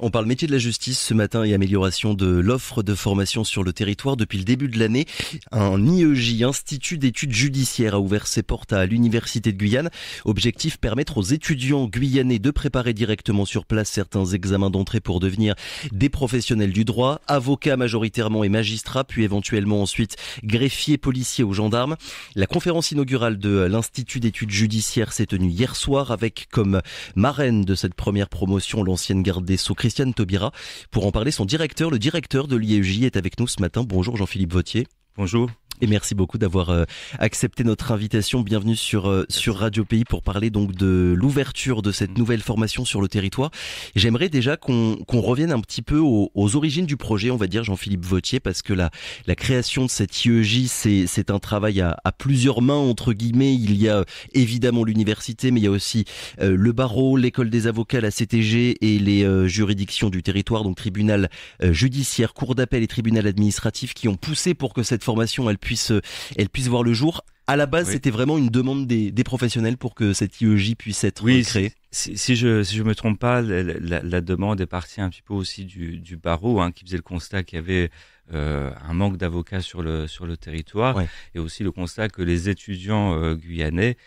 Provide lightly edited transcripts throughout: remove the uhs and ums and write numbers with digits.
On parle métier de la justice ce matin et amélioration de l'offre de formation sur le territoire. Depuis le début de l'année, un IEJ, Institut d'études judiciaires, a ouvert ses portes à l'Université de Guyane. Objectif, permettre aux étudiants guyanais de préparer directement sur place certains examens d'entrée pour devenir des professionnels du droit, avocats majoritairement et magistrats, puis éventuellement ensuite greffiers, policiers ou gendarmes. La conférence inaugurale de l'Institut d'études judiciaires s'est tenue hier soir avec comme marraine de cette première promotion l'ancienne garde des Sceaux, Christiane Taubira. Pour en parler, le directeur de l'IEJ est avec nous ce matin. Bonjour Jean-Philippe Vautier. Bonjour. Et merci beaucoup d'avoir accepté notre invitation. Bienvenue sur Radio Pays pour parler donc de l'ouverture de cette nouvelle formation sur le territoire. J'aimerais déjà qu'on revienne un petit peu aux origines du projet, on va dire, Jean-Philippe Vautier, parce que la création de cette IEJ, c'est un travail à plusieurs mains, entre guillemets. Il y a évidemment l'université, mais il y a aussi le barreau, l'école des avocats, la CTG et les juridictions du territoire, donc tribunal judiciaire, cour d'appel et tribunal administratif, qui ont poussé pour que cette formation elle puisse voir le jour. À la base, C'était vraiment une demande des professionnels pour que cette IEJ puisse être créée. Si je me trompe pas, la demande est partie un petit peu aussi du barreau, qui faisait le constat qu'il y avait un manque d'avocats sur le territoire, et aussi le constat que les étudiants guyanais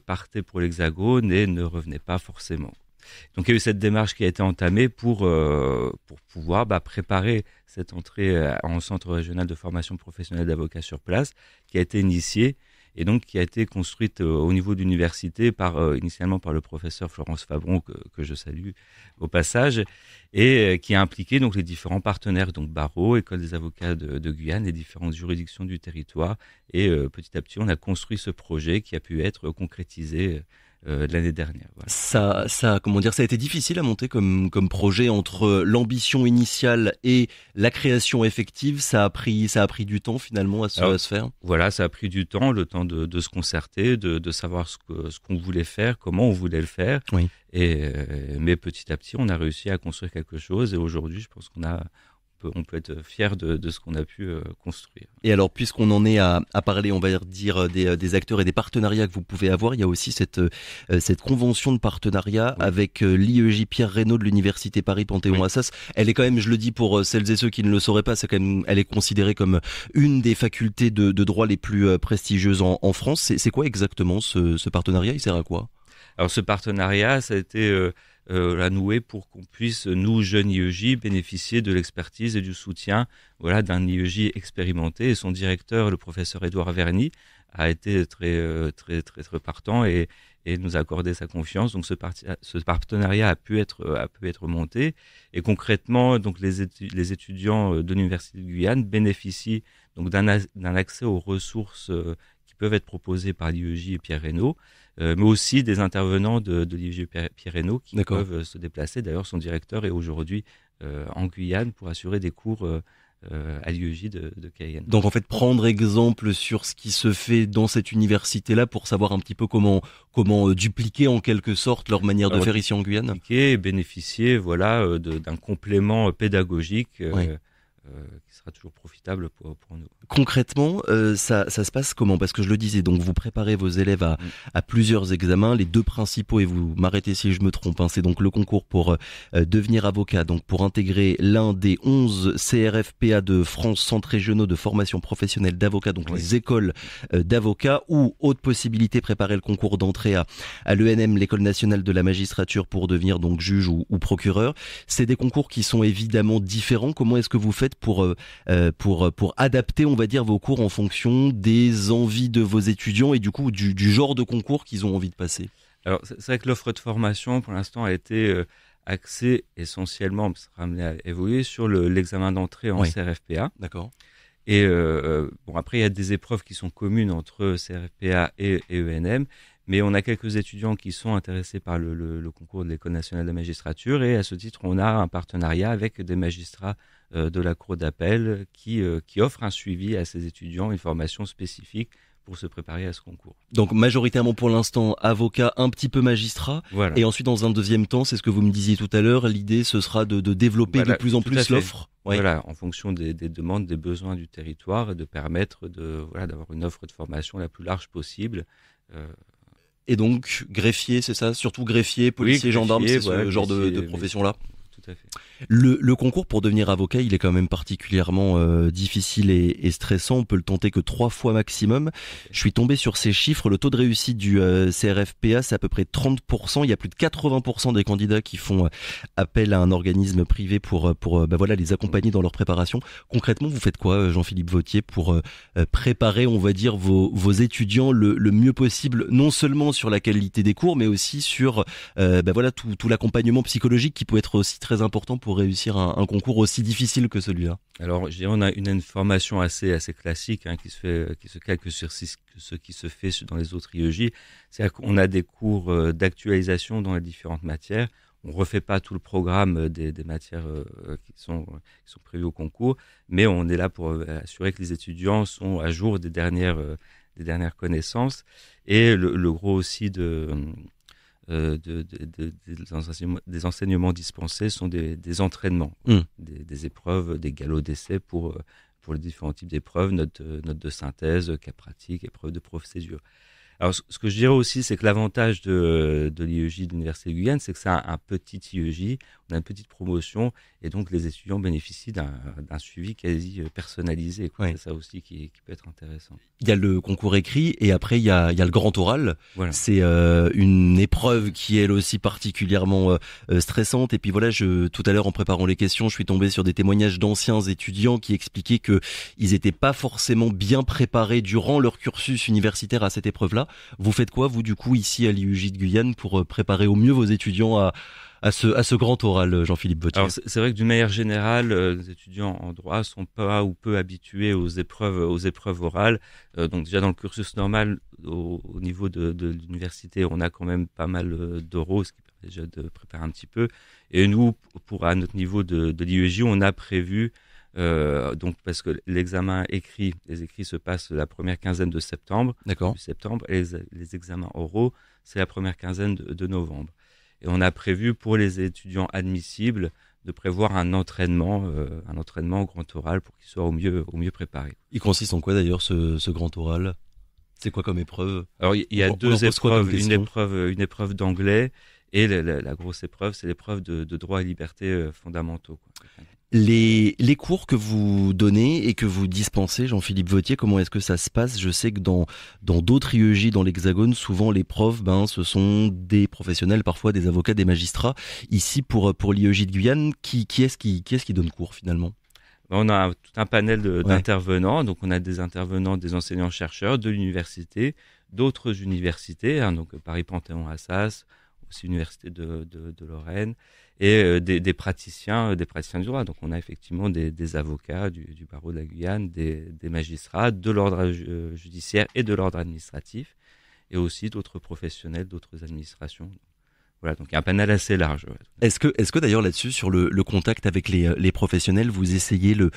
partaient pour l'Hexagone et ne revenaient pas forcément. Donc il y a eu cette démarche qui a été entamée pour pouvoir préparer cette entrée en centre régional de formation professionnelle d'avocats sur place, qui a été initiée et donc qui a été construite au niveau de l'université initialement par le professeur Florence Fabron, que je salue au passage, et qui a impliqué donc les différents partenaires, donc barreau, école des avocats de Guyane, les différentes juridictions du territoire, et petit à petit on a construit ce projet qui a pu être concrétisé l'année dernière. Voilà. Ça a été difficile à monter comme projet entre l'ambition initiale et la création effective. Ça a pris du temps finalement à se faire. Voilà, ça a pris du temps, le temps de se concerter, de savoir ce qu'on voulait faire, comment on voulait le faire. Oui. Mais petit à petit, on a réussi à construire quelque chose. Et aujourd'hui, je pense on peut être fier de ce qu'on a pu construire. Et alors, puisqu'on en est à parler, on va dire, des acteurs et des partenariats que vous pouvez avoir, il y a aussi cette convention de partenariat avec l'IEJ Pierre Reynaud de l'Université Paris-Panthéon-Assas. Elle est quand même, je le dis pour celles et ceux qui ne le sauraient pas, elle est considérée comme une des facultés de droit les plus prestigieuses en France. C'est quoi exactement ce partenariat? Il sert à quoi? Alors, ce partenariat, ça a été noué pour qu'on puisse, nous, jeunes IEJ, bénéficier de l'expertise et du soutien d'un IEJ expérimenté. Et son directeur, le professeur Édouard Verny, a été très, très, très, très partant et nous a accordé sa confiance. Donc, ce partenariat a pu être monté. Et concrètement, donc, les étudiants de l'Université de Guyane bénéficient donc d'un accès aux ressources qui peuvent être proposées par l'IEJ et Pierre Reynaud, mais aussi des intervenants de l'IEJ Pierre Reynaud qui peuvent se déplacer. D'ailleurs, son directeur est aujourd'hui en Guyane pour assurer des cours à l'IEJ de Cayenne. Donc en fait, prendre exemple sur ce qui se fait dans cette université-là pour savoir un petit peu comment dupliquer en quelque sorte leur manière de faire ici en Guyane. Dupliquer et bénéficier d'un complément pédagogique qui sera toujours profitable pour nous. Concrètement, ça se passe comment? Parce que je le disais, donc vous préparez vos élèves à plusieurs examens, les deux principaux, et vous m'arrêtez si je me trompe, c'est donc le concours pour devenir avocat, donc pour intégrer l'un des 11 CRFPA de France, centres régionaux de formation professionnelle d'avocats, donc les écoles d'avocats, ou autre possibilité, préparer le concours d'entrée à l'ENM, l'école nationale de la magistrature, pour devenir donc juge ou procureur. C'est des concours qui sont évidemment différents. Comment est-ce que vous faites pour adapter, on va dire, vos cours en fonction des envies de vos étudiants et du coup du genre de concours qu'ils ont envie de passer? Alors c'est vrai que l'offre de formation pour l'instant a été axée essentiellement, ça sera amené à évoluer, sur l'examen d'entrée en CRFPA. D'accord. Et après il y a des épreuves qui sont communes entre CRFPA et ENM, mais on a quelques étudiants qui sont intéressés par le concours de l'École nationale de la magistrature, et à ce titre on a un partenariat avec des magistrats de la cour d'appel qui offre un suivi à ces étudiants, une formation spécifique pour se préparer à ce concours. Donc majoritairement pour l'instant avocat, un petit peu magistrat, voilà. Et ensuite dans un deuxième temps, c'est ce que vous me disiez tout à l'heure, l'idée ce sera de développer de plus en plus l'offre. Voilà, en fonction des demandes, des besoins du territoire, et de permettre d'avoir une offre de formation la plus large possible. Et donc greffier, c'est ça? Surtout greffier, policier, gendarme, c'est ce genre de profession-là? tout à fait. Le concours pour devenir avocat, il est quand même particulièrement difficile et stressant. On peut le tenter que 3 fois maximum. Je suis tombé sur ces chiffres. Le taux de réussite du CRFPA, c'est à peu près 30%. Il y a plus de 80% des candidats qui font appel à un organisme privé pour les accompagner dans leur préparation. Concrètement, vous faites quoi, Jean-Philippe Vauthier, pour préparer, on va dire, vos étudiants le mieux possible, non seulement sur la qualité des cours, mais aussi sur tout l'accompagnement psychologique qui peut être aussi très important pour réussir un concours aussi difficile que celui-là. Alors, je dirais, on a une formation assez classique qui se calque sur ce qui se fait dans les autres IEJ. C'est-à-dire qu'on a des cours d'actualisation dans les différentes matières. On refait pas tout le programme des matières qui sont prévues au concours, mais on est là pour assurer que les étudiants sont à jour des dernières connaissances. Et le gros aussi des enseignements dispensés sont des entraînements, des épreuves, des galops d'essai pour les différents types d'épreuves, notes de synthèse, cas pratiques, épreuves de procédure. Alors, ce que je dirais aussi, c'est que l'avantage de l'IEJ de l'Université de Guyane, c'est que c'est un petit IEJ, on a une petite promotion, et donc les étudiants bénéficient d'un suivi quasi personnalisé. Ouais. C'est ça aussi qui peut être intéressant. Il y a le concours écrit, et après il y a le grand oral. Voilà. C'est une épreuve qui est elle aussi particulièrement stressante. Et puis voilà, tout à l'heure en préparant les questions, je suis tombé sur des témoignages d'anciens étudiants qui expliquaient que ils étaient pas forcément bien préparés durant leur cursus universitaire à cette épreuve-là. Vous faites quoi, vous, du coup, ici à l'IEJ de Guyane, pour préparer au mieux vos étudiants à ce grand oral, Jean-Philippe Vauthier? Alors, c'est vrai que d'une manière générale, les étudiants en droit sont pas ou peu habitués aux épreuves orales. Donc déjà dans le cursus normal, au niveau de l'université, on a quand même pas mal d'oraux, ce qui permet déjà de préparer un petit peu. Et nous, à notre niveau de l'IEJ, on a prévu donc parce que les écrits se passent la première quinzaine de septembre. D'accord. Et les examens oraux, c'est la première quinzaine de novembre. Et on a prévu pour les étudiants admissibles de prévoir un entraînement au grand oral pour qu'ils soient au mieux préparés. Il consiste en quoi d'ailleurs ce grand oral? C'est quoi comme épreuve? Alors il y a deux épreuves, une épreuve d'anglais et la grosse épreuve, c'est l'épreuve de droits et libertés fondamentaux, quoi. Les cours que vous donnez et que vous dispensez, Jean-Philippe Vauthier, comment est-ce que ça se passe? Je sais que dans d'autres IEJ dans l'Hexagone, souvent les profs, ce sont des professionnels, parfois des avocats, des magistrats. Ici, pour l'IEJ de Guyane, qui est-ce qui donne cours finalement? On a tout un panel d'intervenants. Donc on a des intervenants, des enseignants-chercheurs de l'université, d'autres universités, donc Paris-Panthéon-Assas, aussi l'université de Lorraine, et des praticiens du droit. Donc on a effectivement des avocats du barreau de la Guyane, des magistrats de l'ordre judiciaire et de l'ordre administratif, et aussi d'autres professionnels, d'autres administrations. Voilà, donc il y a un panel assez large. Ouais. Est-ce que d'ailleurs là-dessus, sur le contact avec les professionnels, vous essayez le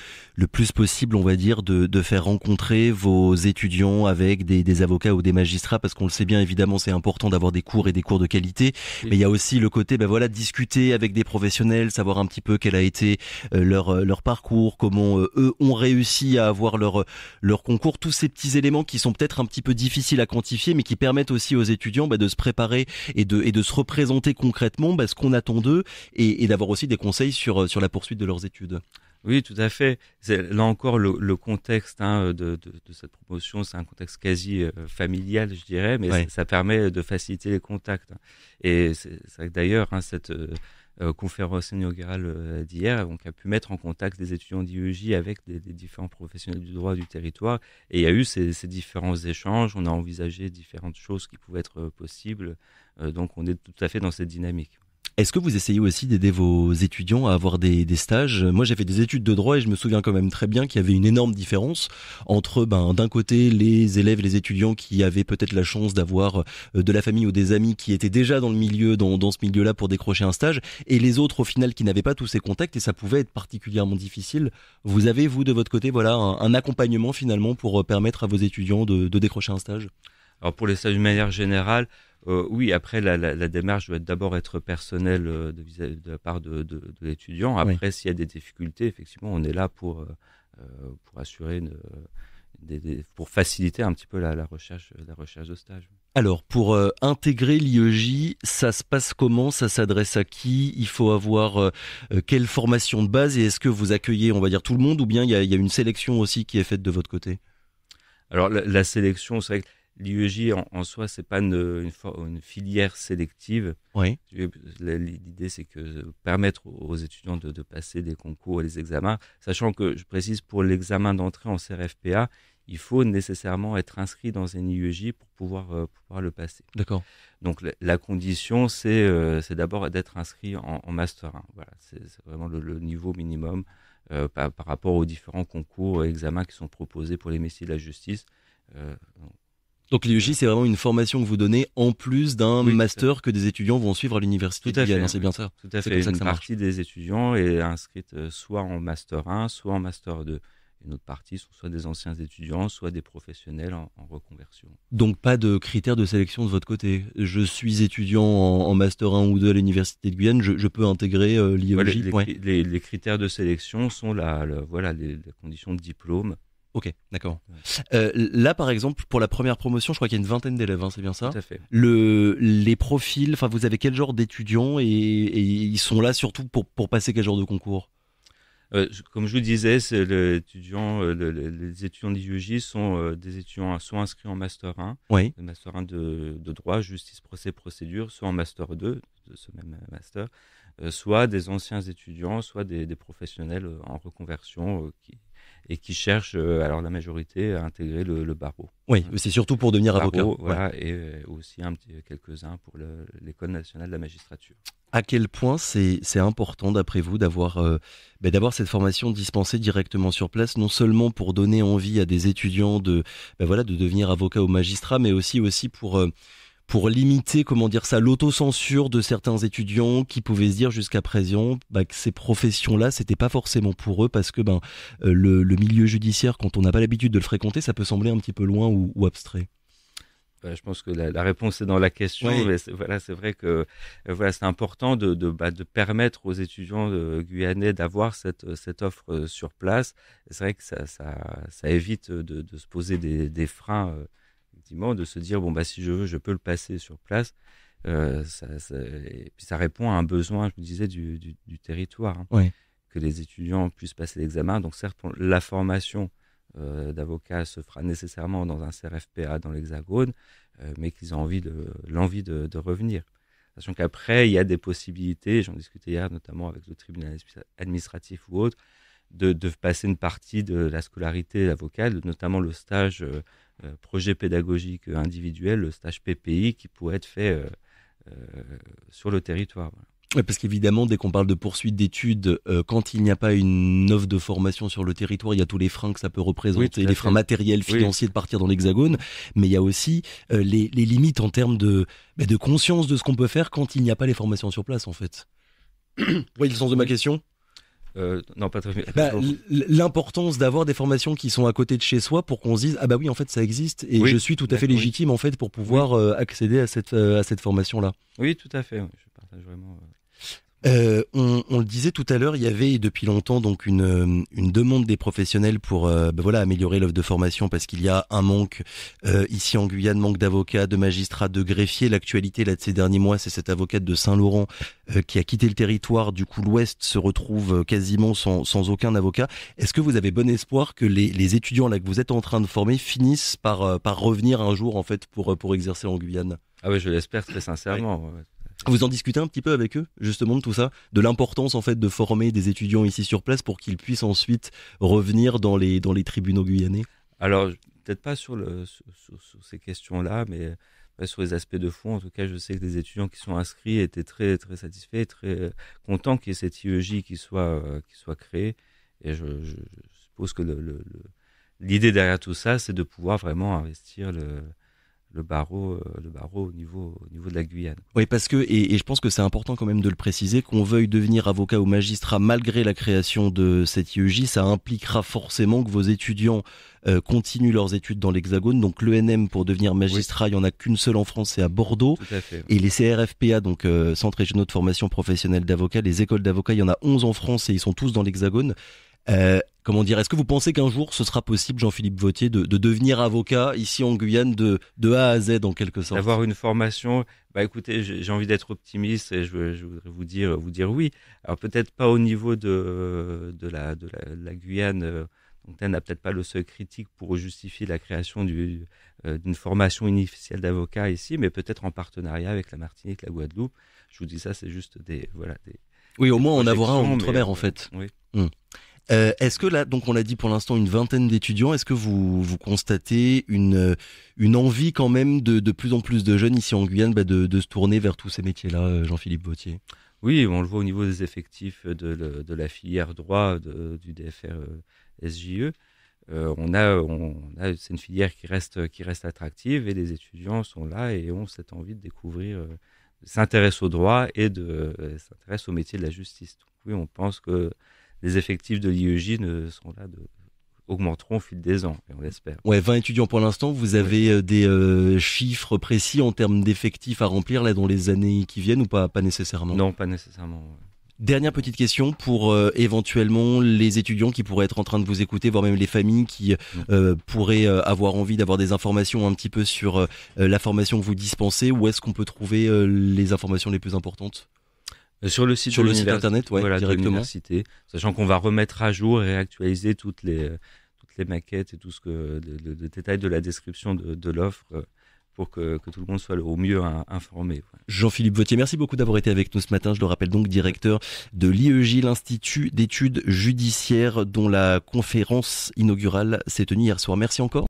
plus possible, on va dire, de faire rencontrer vos étudiants avec des avocats ou des magistrats, parce qu'on le sait bien, évidemment, c'est important d'avoir des cours et des cours de qualité, oui. Mais il y a aussi le côté, discuter avec des professionnels, savoir un petit peu quel a été leur parcours, comment eux ont réussi à avoir leur concours, tous ces petits éléments qui sont peut-être un petit peu difficiles à quantifier, mais qui permettent aussi aux étudiants de se préparer et de se représenter concrètement ce qu'on attend d'eux et d'avoir aussi des conseils sur la poursuite de leurs études. Oui, tout à fait. Là encore, le contexte de cette promotion, c'est un contexte quasi familial, je dirais, mais ouais. Ça permet de faciliter les contacts. Et c'est vrai que d'ailleurs, cette conférence inaugurale d'hier, on a pu mettre en contact des étudiants d'IEJ avec des différents professionnels du droit du territoire. Et il y a eu ces différents échanges, on a envisagé différentes choses qui pouvaient être possibles. Donc on est tout à fait dans cette dynamique. Est-ce que vous essayez aussi d'aider vos étudiants à avoir des stages? Moi, j'ai fait des études de droit et je me souviens quand même très bien qu'il y avait une énorme différence entre, d'un côté, les élèves, les étudiants qui avaient peut-être la chance d'avoir de la famille ou des amis qui étaient déjà dans le milieu, dans ce milieu-là pour décrocher un stage, et les autres, au final, qui n'avaient pas tous ces contacts et ça pouvait être particulièrement difficile. Vous avez, vous, de votre côté, un accompagnement finalement pour permettre à vos étudiants de décrocher un stage? Alors, pour les stages de manière générale, oui, après la démarche doit d'abord être personnelle de la part de l'étudiant. Après, oui. S'il y a des difficultés, effectivement, on est là pour assurer, pour faciliter un petit peu la recherche de stage. Alors, pour intégrer l'IEJ, ça se passe comment? Ça s'adresse à qui? Il faut avoir quelle formation de base? Et est-ce que vous accueillez, on va dire, tout le monde, ou bien il y a une sélection aussi qui est faite de votre côté? Alors, la sélection, c'est vrai que l'IEJ en soi, c'est pas une filière sélective. Oui. L'idée, c'est que permettre aux étudiants de passer des concours et des examens, sachant que, je précise, pour l'examen d'entrée en CRFPA, il faut nécessairement être inscrit dans un IEJ pour pouvoir le passer. D'accord. Donc la condition, c'est d'abord d'être inscrit en Master 1. Voilà, c'est vraiment le niveau minimum par rapport aux différents concours et examens qui sont proposés pour les métiers de la justice. Donc l'IEJ, c'est vraiment une formation que vous donnez en plus d'un master que des étudiants vont suivre à l'université de Guyane, c'est bien ça? Tout à fait. Une partie des étudiants est inscrite soit en Master 1, soit en Master 2. Une autre partie sont soit des anciens étudiants, soit des professionnels en reconversion. Donc pas de critères de sélection de votre côté. Je suis étudiant en Master 1 ou 2 à l'Université de Guyane, je peux intégrer l'IEJ. Les critères de sélection sont les conditions de diplôme. Ok, d'accord. Là, par exemple, pour la première promotion, je crois qu'il y a une vingtaine d'élèves, c'est bien ça? Tout à fait. Les profils, vous avez quel genre d'étudiants et ils sont là surtout pour passer quel genre de concours? Comme je vous disais, les étudiants de l'IEJ sont des étudiants soit inscrits en Master 1, oui. Master 1 de droit, justice, procès, procédure, soit en Master 2, de ce même master, soit des anciens étudiants, soit des professionnels en reconversion qui cherchent, alors la majorité, à intégrer le barreau. Oui, c'est surtout pour devenir avocat. Voilà, et aussi quelques-uns pour l'École nationale de la magistrature. À quel point c'est important d'après vous d'avoir cette formation dispensée directement sur place, non seulement pour donner envie à des étudiants de devenir avocat ou magistrat, mais aussi pour limiter, l'autocensure de certains étudiants qui pouvaient se dire jusqu'à présent que ces professions-là, c'était pas forcément pour eux parce que le milieu judiciaire, quand on n'a pas l'habitude de le fréquenter, ça peut sembler un petit peu loin ou abstrait. Je pense que la réponse est dans la question. Oui. Mais c'est vrai que c'est important de permettre aux étudiants guyanais d'avoir cette offre sur place. Et c'est vrai que ça évite de se poser des freins, effectivement, de se dire si je veux, je peux le passer sur place. Et puis ça répond à un besoin, je me disais, du territoire, oui. Que les étudiants puissent passer l'examen. Donc certes, la formation d'avocat se fera nécessairement dans un CRFPA dans l'Hexagone, mais qu'ils ont l'envie de revenir. Sachant qu'après, il y a des possibilités, j'en discutais hier notamment avec le tribunal administratif ou autre, de passer une partie de la scolarité avocale, notamment le stage projet pédagogique individuel, le stage PPI qui pourrait être fait sur le territoire. Voilà. Ouais, parce qu'évidemment, dès qu'on parle de poursuite d'études, quand il n'y a pas une offre de formation sur le territoire, il y a tous les freins que ça peut représenter, les freins matériels, financiers de partir dans l'Hexagone, mais il y a aussi les limites en termes de conscience de ce qu'on peut faire quand il n'y a pas les formations sur place, en fait. Vous voyez le sens de ma question ? Non, pas très bien. L'importance d'avoir des formations qui sont à côté de chez soi pour qu'on se dise oui, en fait ça existe et je suis tout à fait légitime en fait pour pouvoir accéder à cette formation là. Oui, tout à fait. Je partage vraiment. On le disait tout à l'heure, il y avait depuis longtemps donc une demande des professionnels pour améliorer l'offre de formation parce qu'il y a un manque ici en Guyane, manque d'avocats, de magistrats, de greffiers. L'actualité là de ces derniers mois, c'est cette avocate de Saint-Laurent qui a quitté le territoire. Du coup, l'Ouest se retrouve quasiment sans aucun avocat. Est-ce que vous avez bon espoir que les étudiants là que vous êtes en train de former finissent par revenir un jour en fait pour exercer en Guyane? Ah oui, je l'espère très sincèrement. Ouais. Vous en discutez un petit peu avec eux, justement, de tout ça, de l'importance en fait de former des étudiants ici sur place pour qu'ils puissent ensuite revenir dans les tribunaux guyanais? Alors, peut-être pas sur ces questions-là, mais sur les aspects de fond. En tout cas, je sais que les étudiants qui sont inscrits étaient très très satisfaits, très contents qu'il y ait cette IEJ qui soit créée. Et je suppose que l'idée derrière tout ça, c'est de pouvoir vraiment investir le barreau au niveau de la Guyane. Oui, parce que, et je pense que c'est important quand même de le préciser, qu'on veuille devenir avocat ou magistrat malgré la création de cette IEJ, ça impliquera forcément que vos étudiants continuent leurs études dans l'Hexagone. Donc l'ENM pour devenir magistrat, il n'y en a qu'une seule en France, c'est à Bordeaux. Tout à fait. Et les CRFPA, donc Centres régionaux de formation professionnelle d'avocats, les écoles d'avocats, il y en a 11 en France et ils sont tous dans l'Hexagone. Comment dire, est-ce que vous pensez qu'un jour ce sera possible, Jean-Philippe Vauthier, de devenir avocat ici en Guyane de A à Z en quelque sorte? D'avoir une formation, écoutez, j'ai envie d'être optimiste et je voudrais vous dire oui. Alors peut-être pas au niveau de la Guyane, donc elle n'a peut-être pas le seuil critique pour justifier la création d'une formation initiale d'avocat ici, mais peut-être en partenariat avec la Martinique, la Guadeloupe. Je vous dis ça, c'est juste des oui, au moins en avoir un en projections, outre-mer en fait. Oui. Est-ce que là, donc on a dit pour l'instant une vingtaine d'étudiants, est-ce que vous constatez une envie quand même de plus en plus de jeunes ici en Guyane de se tourner vers tous ces métiers-là, Jean-Philippe Vauthier? Oui, on le voit au niveau des effectifs de la filière droit du DFR SJE. C'est une filière qui reste attractive et les étudiants sont là et ont cette envie de découvrir, s'intéressent au droit et s'intéressent au métier de la justice. Donc oui, on pense que les effectifs de l'IEJ augmenteront au fil des ans, et on l'espère. Ouais, 20 étudiants pour l'instant. Vous avez des chiffres précis en termes d'effectifs à remplir là dans les années qui viennent ou pas nécessairement? Non, pas nécessairement. Ouais. Dernière petite question pour éventuellement les étudiants qui pourraient être en train de vous écouter, voire même les familles qui pourraient avoir envie d'avoir des informations un petit peu sur la formation que vous dispensez. Où est-ce qu'on peut trouver les informations les plus importantes? Sur le site internet, voilà, directement. de l'université, sachant qu'on va remettre à jour et réactualiser toutes les maquettes et tout le détail de la description de l'offre pour que tout le monde soit au mieux informé. Ouais. Jean-Philippe Vauthier, merci beaucoup d'avoir été avec nous ce matin. Je le rappelle donc, directeur de l'IEJ, l'Institut d'études judiciaires, dont la conférence inaugurale s'est tenue hier soir. Merci encore.